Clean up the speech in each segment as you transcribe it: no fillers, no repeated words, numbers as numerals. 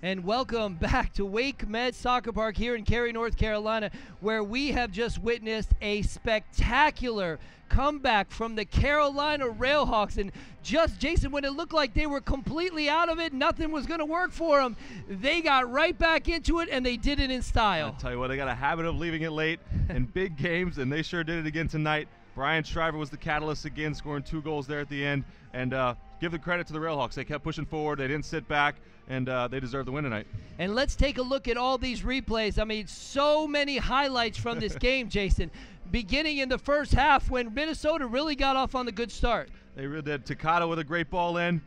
And welcome back to Wake Med Soccer Park here in Cary, North Carolina, where we have just witnessed a spectacular comeback from the Carolina RailHawks. And just, Jason, when it looked like they were completely out of it, nothing was going to work for them, they got right back into it, and they did it in style. I'll tell you what, they got a habit of leaving it late in big games, and they sure did it again tonight. Brian Shriver was the catalyst again, scoring 2 goals there at the end. And give the credit to the RailHawks. They kept pushing forward. They didn't sit back, and they deserve the win tonight. And let's take a look at all these replays. I mean, so many highlights from this game, Jason. Beginning in the first half when Minnesota really got off on the good start. They really did. Takata with a great ball in,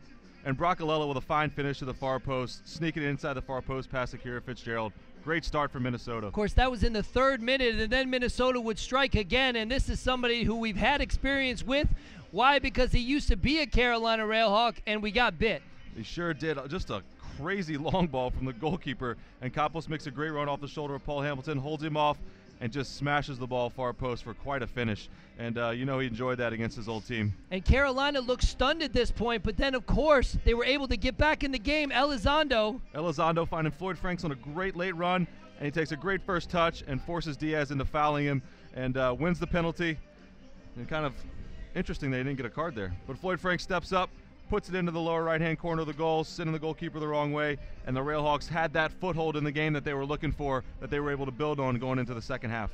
and Broccolello with a fine finish to the far post, sneaking it inside the far post past Akira Fitzgerald. Great start for Minnesota. Of course, that was in the 3rd minute, and then Minnesota would strike again, and this is somebody who we've had experience with. Why? Because he used to be a Carolina RailHawk, and we got bit. He sure did. Just a crazy long ball from the goalkeeper, and Campos makes a great run off the shoulder of Paul Hamilton, holds him off, and just smashes the ball far post for quite a finish. And you know he enjoyed that against his old team. And Carolina looked stunned at this point, but then, of course, they were able to get back in the game. Elizondo finding Floyd Franks on a great late run, and he takes a great first touch and forces Diaz into fouling him and wins the penalty. And kind of interesting they didn't get a card there. But Floyd Franks steps up, puts it into the lower right-hand corner of the goal, sending the goalkeeper the wrong way, and the RailHawks had that foothold in the game that they were looking for, that they were able to build on going into the second half.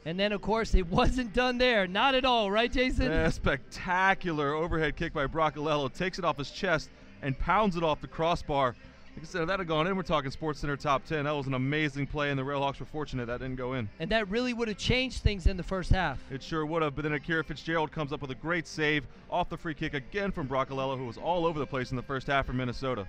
And then, of course, it wasn't done there. Not at all, right, Jason? Yeah, spectacular overhead kick by Broccolello. Takes it off his chest and pounds it off the crossbar. Like I said, if that had gone in, we're talking SportsCenter top 10. That was an amazing play, and the RailHawks were fortunate that didn't go in. And that really would have changed things in the first half. It sure would have, but then Akira Fitzgerald comes up with a great save off the free kick again from Broccolello, who was all over the place in the first half for Minnesota.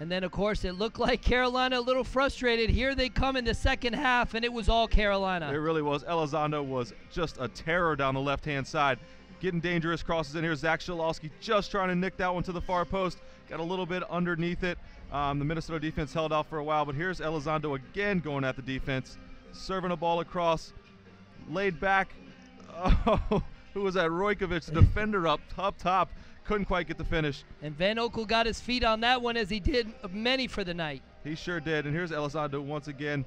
And then, of course, it looked like Carolina a little frustrated. Here they come in the second half, and it was all Carolina. It really was. Elizondo was just a terror down the left-hand side. Getting dangerous, crosses in here. Zach Shalowski just trying to nick that one to the far post. Got a little bit underneath it. The Minnesota defense held out for a while, but here's Elizondo again going at the defense. Serving a ball across. Laid back. Oh, who was that? Rojkovic, the defender up top. Couldn't quite get the finish. And Van Oekel got his feet on that one, as he did many for the night. He sure did. And here's Elizondo once again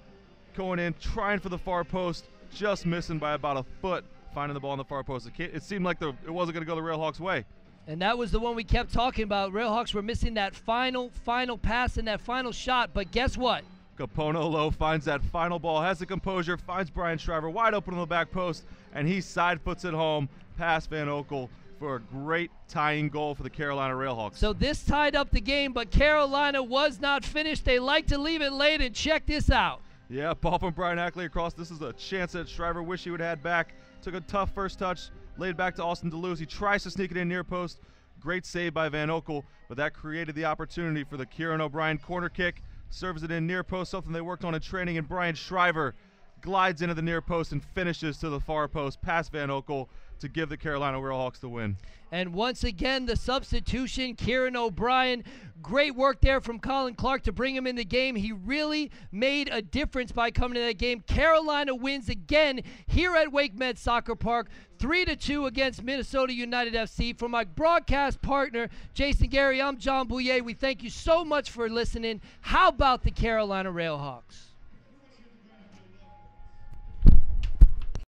going in, trying for the far post, just missing by about a foot, finding the ball on the far post. It seemed like it wasn't going to go the RailHawks' way. And that was the one we kept talking about. RailHawks were missing that final pass and that final shot. But guess what? Caponolo finds that final ball, has the composure, finds Brian Shriver wide open on the back post, and he side puts it home past Van Oekel for a great tying goal for the Carolina RailHawks. So this tied up the game, but Carolina was not finished. They like to leave it late, and check this out. Yeah, ball from Brian Ackley across. This is a chance that Shriver wish he would have had back. Took a tough first touch, laid back to Austin DeLuz. He tries to sneak it in near post. Great save by Van Oekel, but that created the opportunity for the Kieran O'Brien corner kick. Serves it in near post, something they worked on in training, and Brian Shriver glides into the near post and finishes to the far post past Van Oekel to give the Carolina RailHawks the win. And once again, the substitution, Kieran O'Brien. Great work there from Colin Clark to bring him in the game. He really made a difference by coming to that game. Carolina wins again here at Wake Med Soccer Park, 3-2 against Minnesota United FC. For my broadcast partner, Jason Gary, I'm John Bouye. We thank you so much for listening. How about the Carolina RailHawks?